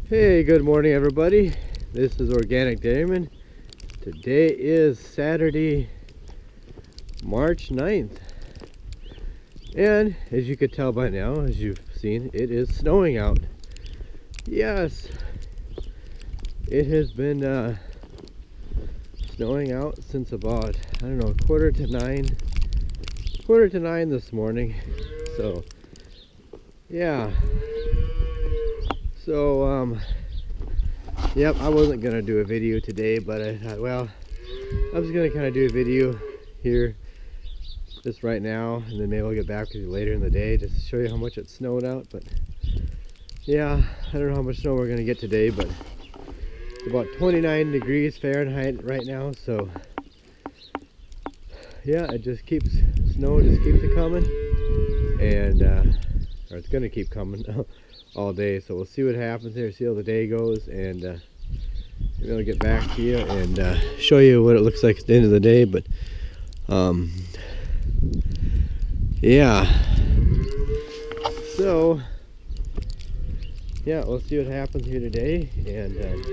Hey, good morning everybody. This is Organic Dairyman. Today is Saturday, March 9th. And as you could tell by now, as you've seen, it is snowing out. Yes, it has been snowing out since about, I don't know, quarter to nine this morning. So, yeah. So, yep, I wasn't gonna do a video today, but I thought, well, I was gonna kind of do a video here just right now, and then maybe I'll get back with you later in the day just to show you how much it snowed out. But yeah, I don't know how much snow we're gonna get today, but it's about 29 degrees Fahrenheit right now. So yeah, it just keeps, snow just keeps it coming, and or it's gonna keep coming all day. So we'll see what happens here, see how the day goes, and maybe I'll get back to you and show you what it looks like at the end of the day. But yeah, so yeah, we'll see what happens here today, and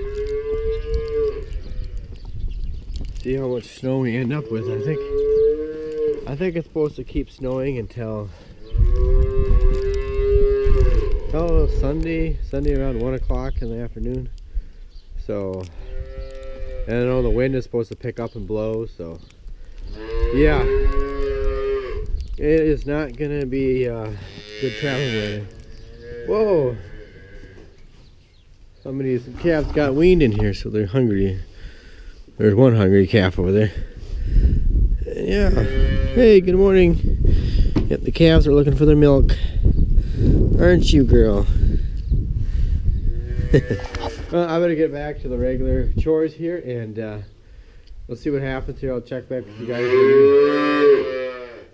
see how much snow we end up with. I think it's supposed to keep snowing until Sunday around 1 o'clock in the afternoon. So, and I know the wind is supposed to pick up and blow, so yeah, it is not gonna be good traveling weather. Whoa, some of these calves got weaned in here, so they're hungry. There's one hungry calf over there. Yeah, hey, good morning. Yep, the calves are looking for their milk. Aren't you, girl? Well, I better get back to the regular chores here, and we'll see what happens here. I'll check back with you guys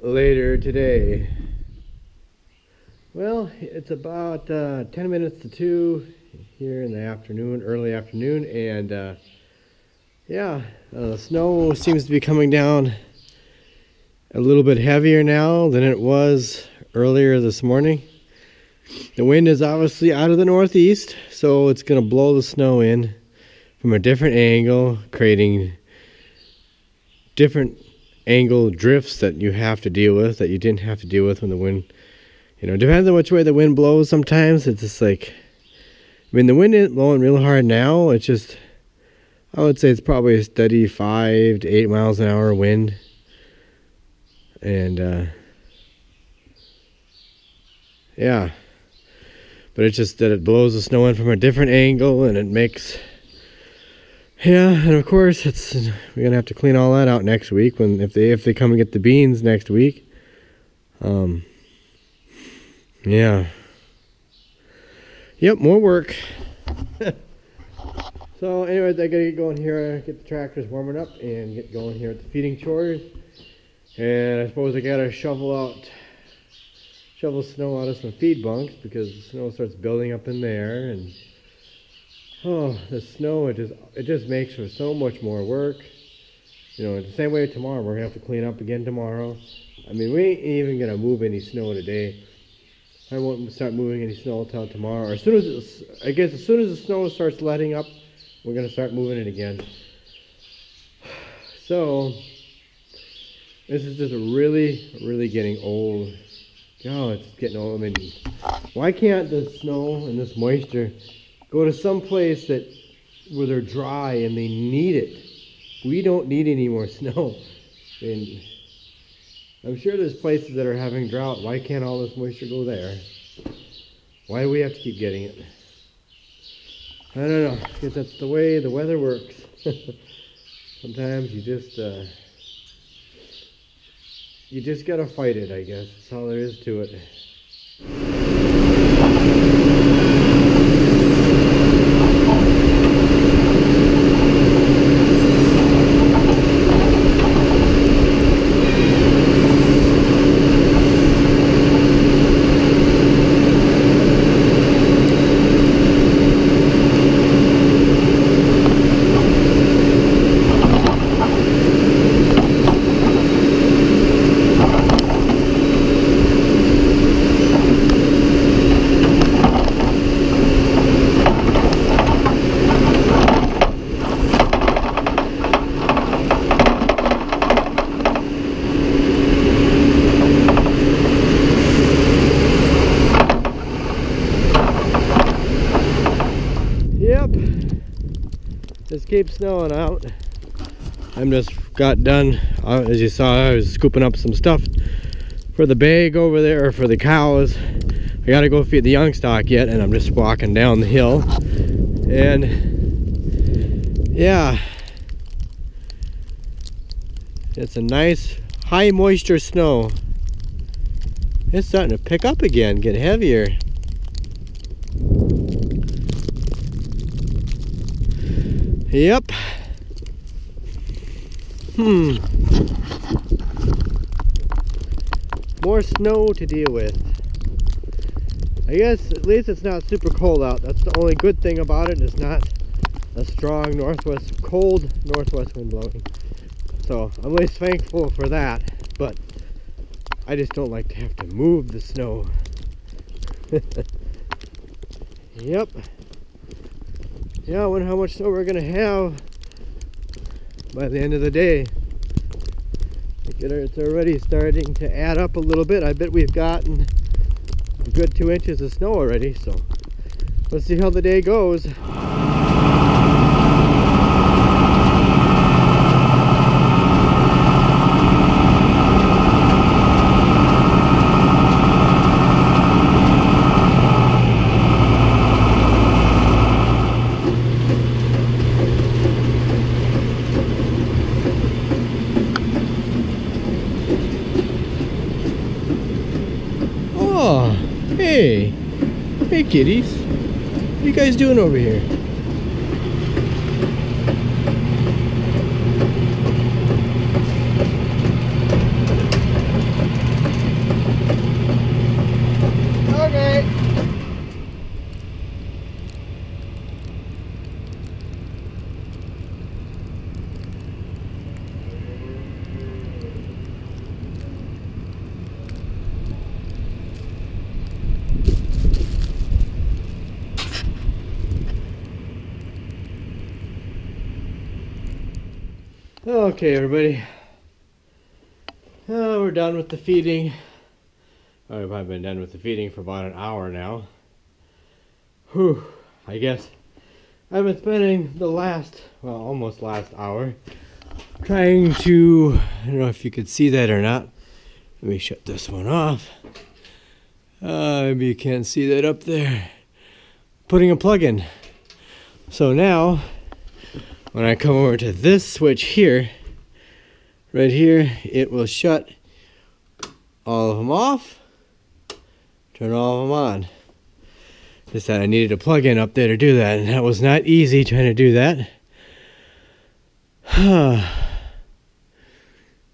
later today. Well, it's about 10 minutes to 2 here in the afternoon, early afternoon, and yeah, the snow seems to be coming down a little bit heavier now than it was earlier this morning. The wind is obviously out of the northeast, so it's going to blow the snow in from a different angle, creating different angle drifts that you have to deal with, that you didn't have to deal with when the wind, you know, depends on which way the wind blows. Sometimes it's just like, I mean, the wind isn't blowing real hard now. It's just, I would say it's probably a steady 5 to 8 miles an hour wind. And yeah, but it's just that it blows the snow in from a different angle, and it makes, yeah, and of course we're gonna have to clean all that out next week when if they come and get the beans next week. Yeah, yep, more work. So anyways, I gotta get going here, get the tractors warming up and get going here at the feeding chores. And I suppose I gotta shovel snow out of some feed bunks because the snow starts building up in there, and oh, the snow, it just makes for so much more work. You know, the same way tomorrow, we're gonna have to clean up again tomorrow. I mean, we ain't even gonna move any snow today. I won't start moving any snow until tomorrow. Or as soon as as soon as the snow starts letting up, we're gonna start moving it again. So this is just really getting old. Oh, it's getting old. I mean, why can't the snow and this moisture go to some place where they're dry and they need it? We don't need any more snow. And I'm sure there's places that are having drought. Why can't all this moisture go there? Why do we have to keep getting it? I don't know. I guess that's the way the weather works. Sometimes you just gotta fight it, I guess. That's all there is to it. Just keep snowing out. I'm just got done. As you saw, I was scooping up some stuff for the bag over there, or for the cows. I gotta go feed the young stock yet, and I'm just walking down the hill. And yeah, it's a nice high moisture snow. It's starting to pick up again, get heavier. Yep. More snow to deal with. I guess at least it's not super cold out. That's the only good thing about it. It's not a strong cold northwest wind blowing. So I'm at least thankful for that. But I just don't like to have to move the snow. Yep. Yeah, I wonder how much snow we're gonna have by the end of the day. It's already starting to add up a little bit. I bet we've gotten a good 2 inches of snow already, so let's see how the day goes. Oh, hey kitties, what are you guys doing over here? Okay. Okay, everybody. We're done with the feeding. I've been done with the feeding for about an hour now. Whew. I guess I've been spending the almost last hour trying to, I don't know if you could see that or not. Let me shut this one off. Maybe you can't see that up there. Putting a plug in. So now, when I come over to this switch here, right here, it will shut all of them off, turn all of them on. Just that I needed a plug-in up there to do that, and that was not easy trying to do that.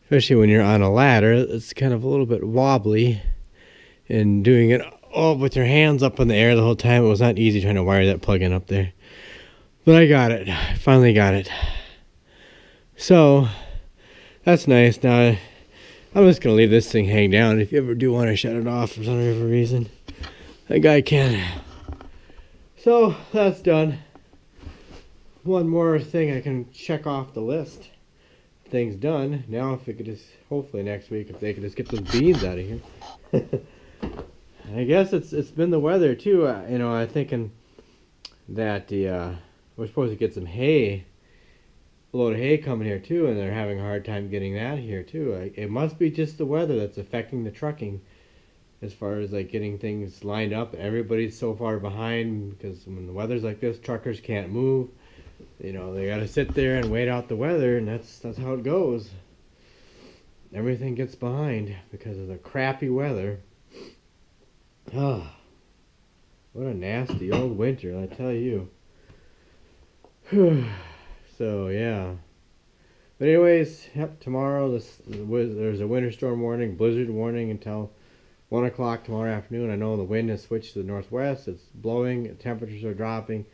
Especially when you're on a ladder, it's kind of a little bit wobbly, and doing it all with your hands up in the air the whole time, it was not easy trying to wire that plug-in up there. But I got it. I finally got it. So, that's nice. Now, I'm just going to leave this thing hang down. If you ever do want to shut it off for some reason, that guy can. So, that's done. One more thing I can check off the list. Things done. Now, if we could just, hopefully next week, if they could just get those beans out of here. I guess it's been the weather, too. I'm thinking that we're supposed to get some hay, a load of hay coming here too, and they're having a hard time getting that here too. It must be just the weather that's affecting the trucking, as far as like getting things lined up. Everybody's so far behind because when the weather's like this, truckers can't move. You know, they got to sit there and wait out the weather, and that's how it goes. Everything gets behind because of the crappy weather. Ah, what a nasty old winter, I tell you. So yeah. But anyways, yep, tomorrow there's a winter storm warning, blizzard warning until 1 o'clock tomorrow afternoon. I know the wind has switched to the northwest. It's blowing. Temperatures are dropping.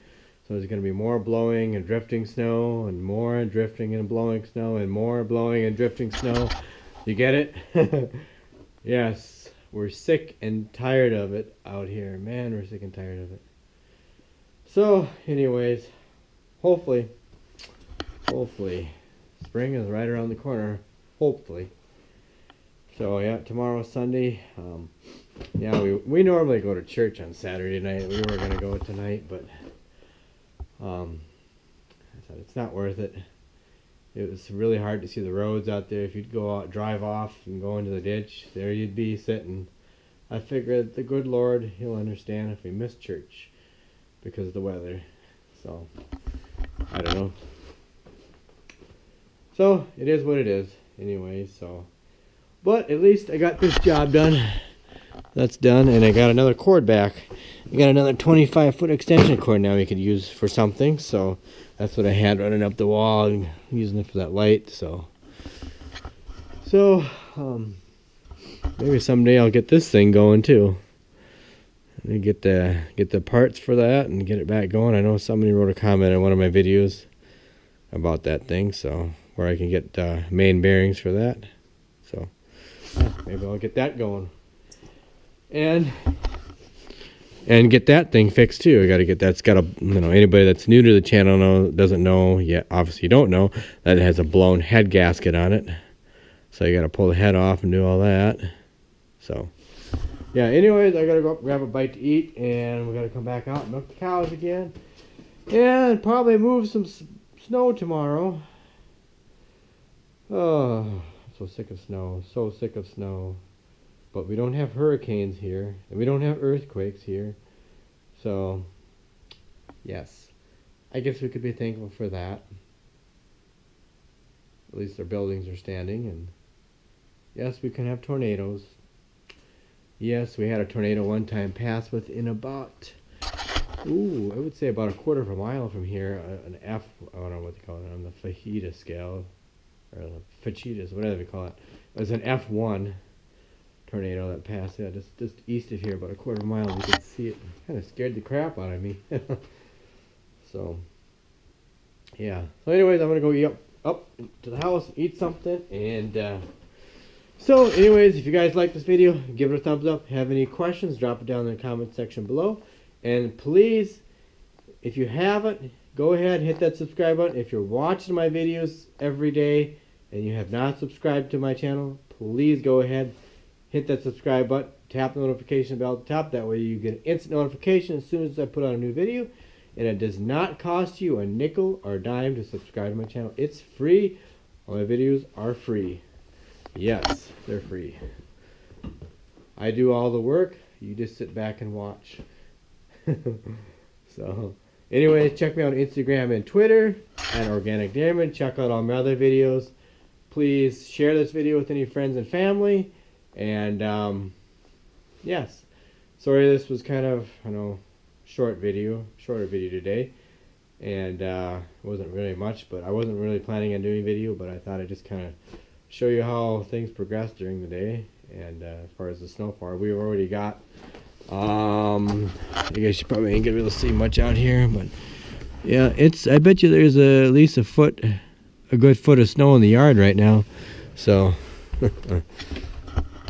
So there's going to be more blowing and drifting snow, and more drifting and blowing snow, and more blowing and drifting snow. You get it? Yes. We're sick and tired of it out here. Man, we're sick and tired of it. So, anyways, hopefully, spring is right around the corner. Hopefully. So, yeah, tomorrow's Sunday. Yeah, we normally go to church on Saturday night. We were going to go tonight, but I said it's not worth it. It was really hard to see the roads out there. If you'd go out, drive off and go into the ditch, there you'd be sitting. I figured the good Lord, He'll understand if we miss church because of the weather. So, I don't know. So, it is what it is. Anyway, so. But at least I got this job done. That's done, and I got another cord back. I got another 25-foot extension cord now we could use for something. So that's what I had running up the wall and using it for that light. So maybe someday I'll get this thing going too. And get the parts for that and get it back going. I know somebody wrote a comment on one of my videos about that thing, so where I can get main bearings for that. So yeah, maybe I'll get that going. And get that thing fixed too. I got to get that. It's got a, anybody that's new to the channel doesn't know yet. Obviously, you don't know that it has a blown head gasket on it. So you got to pull the head off and do all that. So yeah. Anyways, I got to go up, grab a bite to eat, and we got to come back out and milk the cows again, and probably move some snow tomorrow. Oh, I'm so sick of snow. So sick of snow. But we don't have hurricanes here, and we don't have earthquakes here. So, yes. I guess we could be thankful for that. At least our buildings are standing, and yes, we can have tornadoes. Yes, we had a tornado one time pass within about, I would say about a quarter of a mile from here. An F, I don't know what they call it, on the fajita scale, or the fajitas, whatever they call it. It was an F1. Tornado that passed, yeah, just east of here, about a quarter of a mile. You could see it. Kind of scared the crap out of me. So, yeah. So, anyways, I'm gonna go up to the house, eat something, and so, anyways, if you guys like this video, give it a thumbs up. Have any questions? Drop it down in the comment section below, and please, if you haven't, go ahead and hit that subscribe button. If you're watching my videos every day and you have not subscribed to my channel, please go ahead. Hit that subscribe button, tap the notification bell at the top. That way you get an instant notification as soon as I put out a new video. And it does not cost you a nickel or a dime to subscribe to my channel. It's free. All my videos are free. Yes, they're free. I do all the work. You just sit back and watch. So, anyways, check me out on Instagram and Twitter at Organic Dairyman. Check out all my other videos. Please share this video with any friends and family. And yes, sorry this was kind of, shorter video today, and it wasn't really much, but I wasn't really planning on doing video, but I thought I'd just kind of show you how things progressed during the day. And as far as the snowfall, we've already got I guess you probably ain't gonna be able to see much out here, but yeah, I bet you there's at least a good foot of snow in the yard right now. So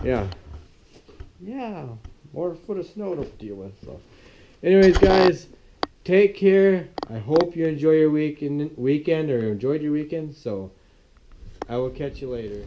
yeah, more foot of snow to deal with. So, anyways, guys, take care. I hope you enjoy your weekend or enjoyed your weekend. So, I will catch you later.